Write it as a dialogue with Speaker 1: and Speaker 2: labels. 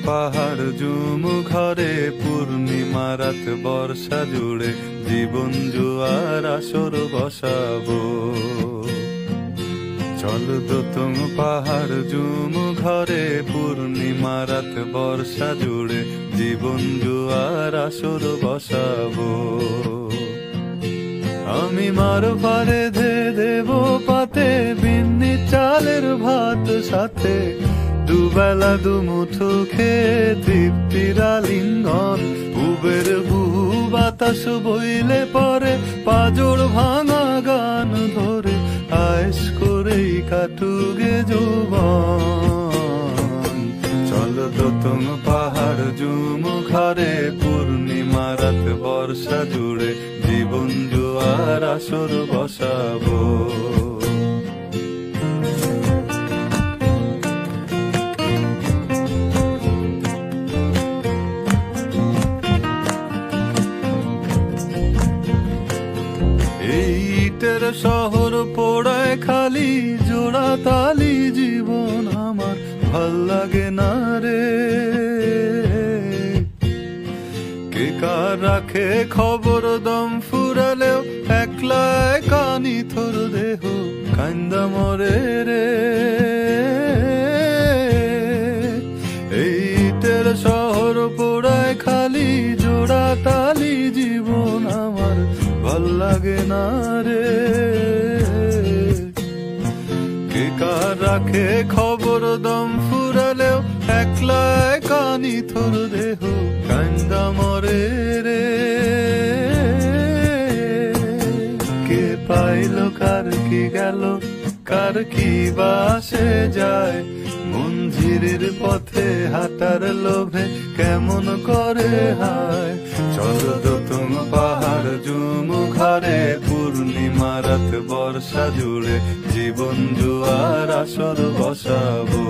Speaker 1: পাহাড় জুম ঘরে পূর্ণিমা রাত বর্ষা জুড়ে জীবন জুয়ার আসর বসাবো। চল দোতং পাহাড় জুম ঘরে পূর্ণিমা রাত বর্ষা জুড়ে জীবন জুয়ার আসর বসাবো। আমি মার পারে ধে দেব পাতে বিন্নি চালের ভাত সাথে দুবেলা দুমুঠো খেয়ে তৃপ্তির আলিঙ্গন। উবের বহু বাতাস বইলে পরে পাজর ভাঙা গান ধরে আয়েশ করেই কাটুগে যৌবন। চল দোতং পাহাড় জুম ঘরে পূর্ণিমা রাত বর্ষা জুড়ে জীবন জুয়ার আসর বসাবো। ইটের শহর পোড়ায় খালি জোড়া তালি জীবন আমার ভাল লাগে না রে। কে কার রাখে খবর দম ফুরালেও একলা কানি থর দেহ কান্দা মরে রে। ইটের শহর পোড়ায় খালি জোড়া তালি জীবন আমার ভাল লাগে না রে। কে কার রাখে খবর দম ফুরালেও একলা কানি থর দেহ কান্দা মরে রে। কে পাইল কার কি গেল কার কি বাসে যায় মঞ্জিরের পথে হাঁটার লোভে কেমন করে হায়। চল দোতং পাহাড় জুম ঘরে পূর্ণিমা রাত বর্ষা জুড়ে জীবন জুয়ার আসর বসাবো।